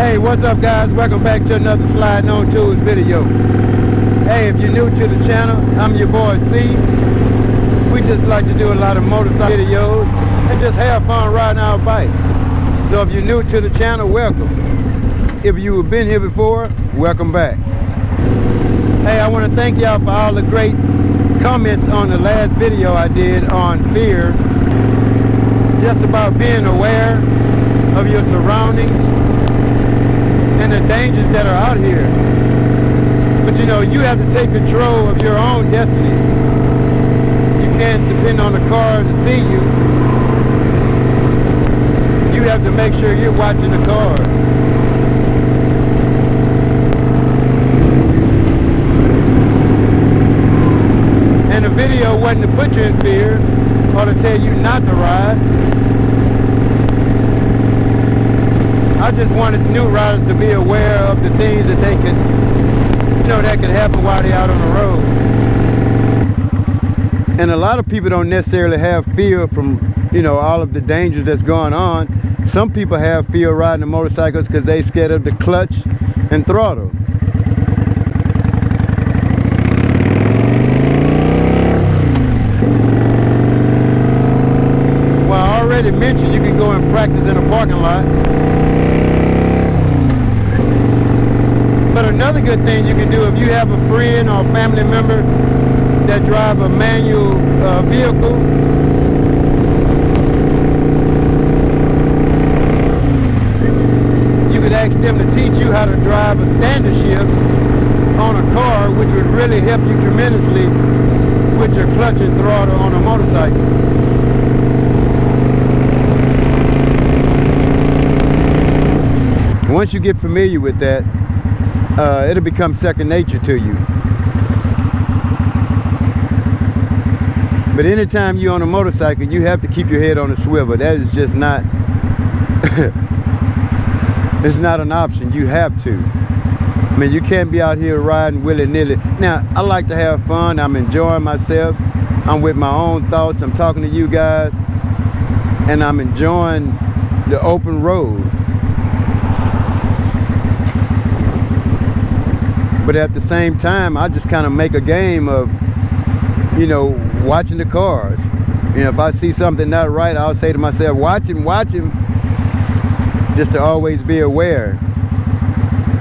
Hey, what's up guys? Welcome back to another Sliding on Twoz video. Hey, if you're new to the channel, I'm your boy C. We just like to do a lot of motorcycle videos and just have fun riding our bike. So if you're new to the channel, welcome. If you've been here before, welcome back. Hey, I want to thank y'all for all the great comments on the last video I did on fear. Just about being aware of your surroundings and the dangers that are out here. But you know, you have to take control of your own destiny. You can't depend on the car to see you. You have to make sure you're watching the car. And the video wasn't to put you in fear or to tell you not to ride. I just wanted new riders to be aware of the things that they could, you know, that could happen while they're out on the road. And a lot of people don't necessarily have fear from, you know, all of the dangers that's going on. Some people have fear riding the motorcycles because they're scared of the clutch and throttle. Well, I already mentioned you can go and practice in a parking lot. But another good thing you can do, if you have a friend or a family member that drive a manual vehicle, you could ask them to teach you how to drive a standard shift on a car, which would really help you tremendously with your clutch and throttle on a motorcycle. Once you get familiar with that, it'll become second nature to you. But anytime you're on a motorcycle, you have to keep your head on a swivel. That is just not it's not an option. You have to. I mean, you can't be out here riding willy-nilly. Now, I like to have fun. I'm enjoying myself. I'm with my own thoughts. I'm talking to you guys, and I'm enjoying the open road. But at the same time, I just kind of make a game of, you know, watching the cars. You know, if I see something not right, I'll say to myself, watch him, just to always be aware.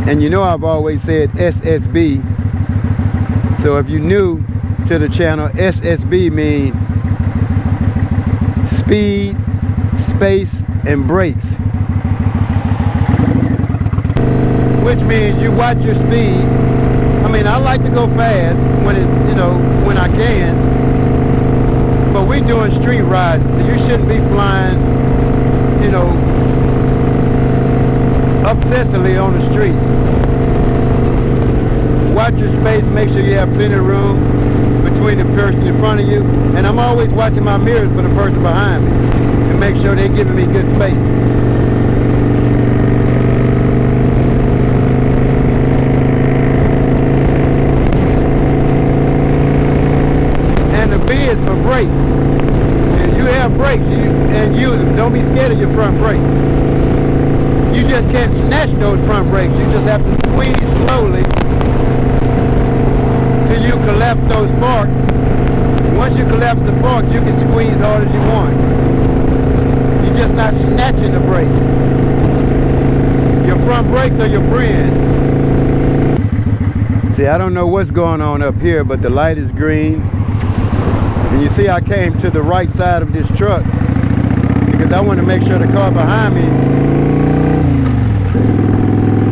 And you know, I've always said SSB. So if you're new to the channel, SSB means speed, space, and brakes. Which means you watch your speed. I mean, I like to go fast when it, you know, when I can. But we're doing street riding, so you shouldn't be flying, you know, obsessively on the street. Watch your space, make sure you have plenty of room between the person in front of you. And I'm always watching my mirrors for the person behind me to make sure they're giving me good space. For brakes. If you have brakes, and use them. Don't be scared of your front brakes. You just can't snatch those front brakes. You just have to squeeze slowly till you collapse those forks. Once you collapse the forks, you can squeeze hard as you want. You're just not snatching the brake. Your front brakes are your friend. See, I don't know what's going on up here, but the light is green. And you see, I came to the right side of this truck because I wanted to make sure the car behind me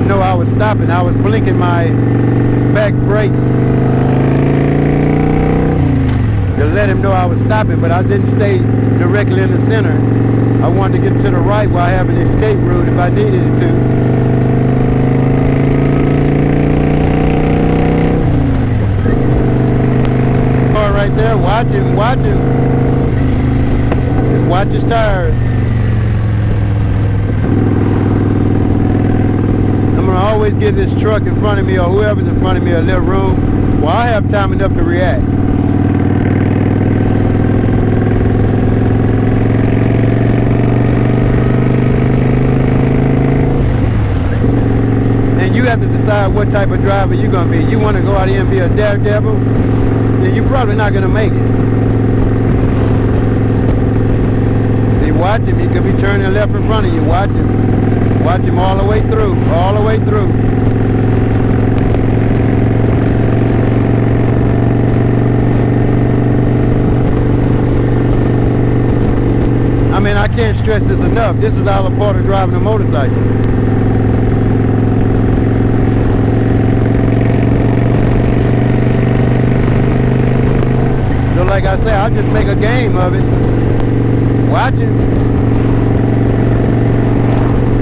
knew I was stopping. I was blinking my back brakes to let him know I was stopping, but I didn't stay directly in the center. I wanted to get to the right while I have an escape route if I needed it to. Right there, watch him. Just watch his tires. I'm gonna always give this truck in front of me or whoever's in front of me a little room while I have time enough to react. you have to decide what type of driver you're going to be. You want to go out here and be a daredevil, then you're probably not going to make it. See, watch him. He could be turning left in front of you. Watch him. Watch him all the way through. All the way through. I mean, I can't stress this enough. This is all a part of driving a motorcycle. So like I say, I'll just make a game of it. Watch it.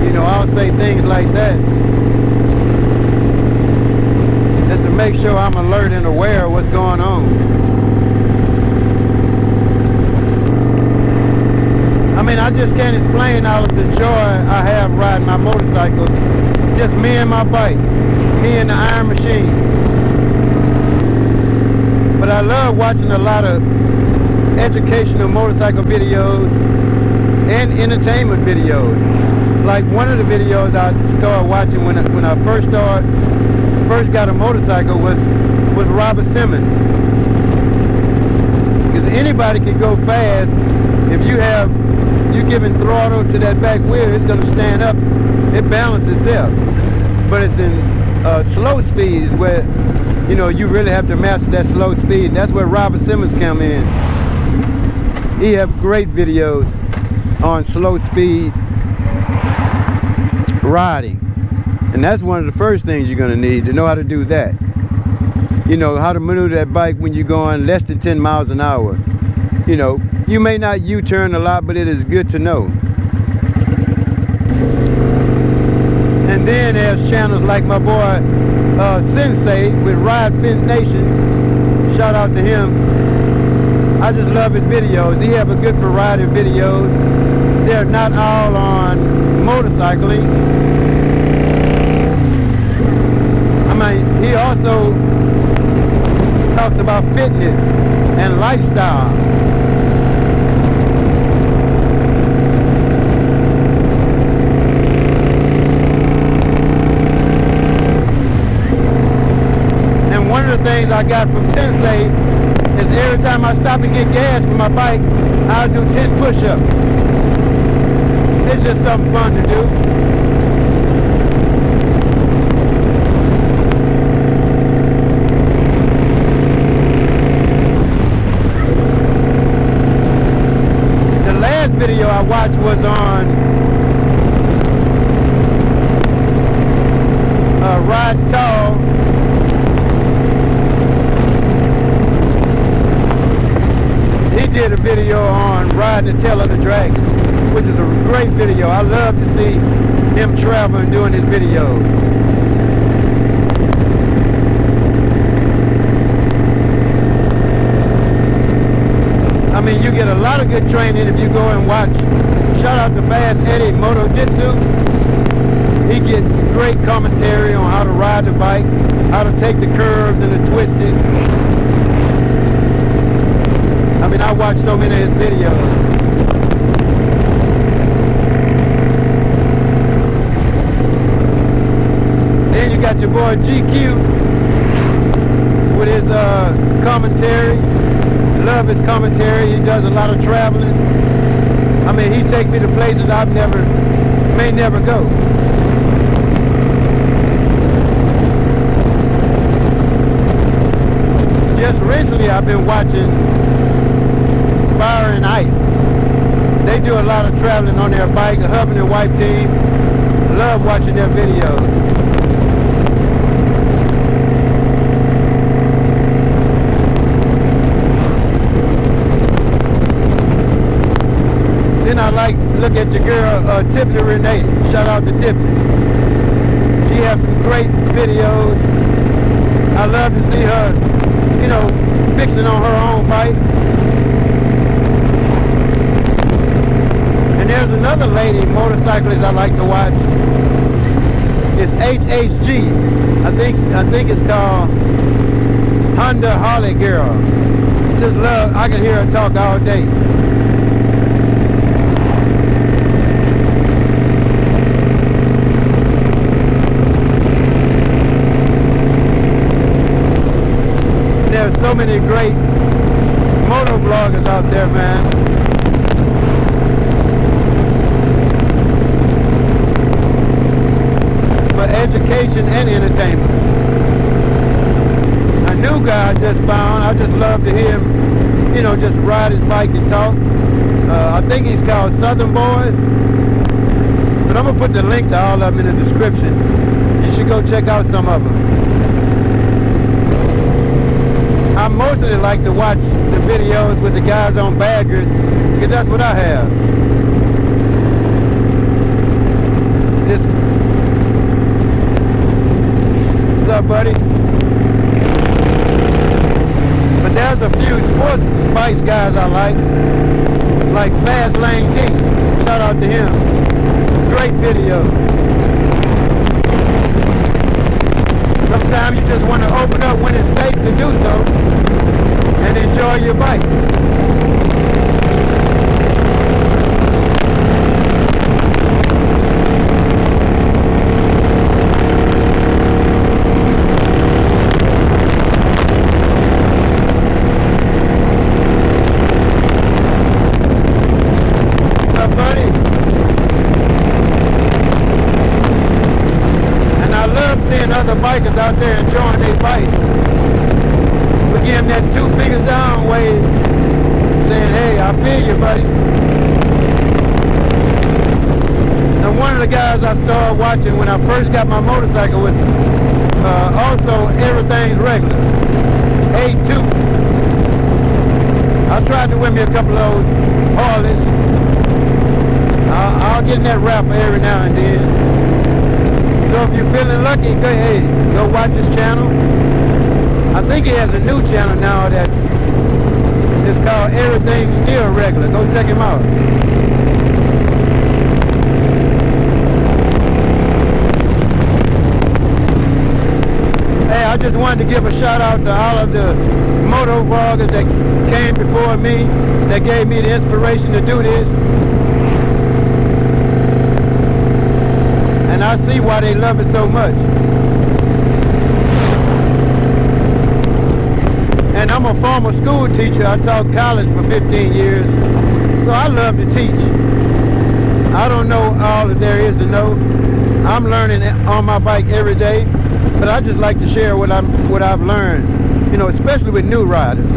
You know, I'll say things like that. Just to make sure I'm alert and aware of what's going on. I mean, I just can't explain all of the joy I have riding my motorcycle. Just me and my bike. Me and the iron machine. But I love watching a lot of educational motorcycle videos and entertainment videos. Like one of the videos I started watching when I first got a motorcycle was Robert Simmons. Because anybody can go fast if you're giving throttle to that back wheel, it's going to stand up. It balances itself. But it's in slow speed is where, you know, you really have to master that slow speed. And that's where Robert Simmons come in. He have great videos on slow speed riding. And that's one of the first things you're going to need to know how to do that. You know, how to maneuver that bike when you're going less than 10 miles an hour. You know, you may not U-turn a lot, but it is good to know. And then there's channels like my boy Sensei with Ride Fin Nation. Shout out to him. I just love his videos. He have a good variety of videos. They're not all on motorcycling. I mean, he also talks about fitness and lifestyle. One of the things I got from Sensei is every time I stop and get gas for my bike, I'll do 10 push-ups. It's just something fun to do. The last video I watched was on Ride Tall. He did a video on riding the tail of the dragon, which is a great video. I love to see him travel and doing his videos. I mean, you get a lot of good training if you go and watch. Shout out to Fast Eddie Moto Jitsu. He gets great commentary on how to ride the bike, how to take the curves and the twisties. I mean, I watched so many of his videos. Then you got your boy GQ with his commentary. Love his commentary. He does a lot of traveling. I mean, he take me to places I may never go. Just recently I've been watching Fire and Ice. They do a lot of traveling on their bike, a husband and wife team. Love watching their videos. Then I look at your girl Tiffany Renee. Shout out to Tiffany. She has some great videos. I love to see her, you know, fixing on her own bike. And there's another lady motorcyclist I like to watch. It's HHG. I think it's called Honda Harley Girl. Just love, I can hear her talk all day. so many great moto vloggers out there, man. For education and entertainment. A new guy I just found, I just love to hear him, you know, just ride his bike and talk. I think he's called Southern Boys. But I'm going to put the link to all of them in the description. You should go check out some of them. I mostly like to watch the videos with the guys on baggers, because that's what I have. This. What's up, buddy? But there's a few sports bikes guys I like Fast Lane D. Shout out to him. Great video. Sometimes you just want to open up when it's safe to do so and enjoy your bike. What's up, buddy? Seeing other bikers out there enjoying their bike. We give them that 2 fingers down way, saying, hey, I feel you, buddy. Now, one of the guys I started watching when I first got my motorcycle was also Everything's Regular, A2. I tried to win me a couple of those Harleys. I'll get in that rapper every now and then. So if you're feeling lucky, go watch his channel. I think he has a new channel now that is called Everything's Still Regular. Go check him out. Hey, I just wanted to give a shout out to all of the moto vloggers that came before me, that gave me the inspiration to do this. And I see why they love it so much. And I'm a former school teacher. I taught college for 15 years. So I love to teach. I don't know all that there is to know. I'm learning on my bike every day. But I just like to share what I've learned. You know, especially with new riders.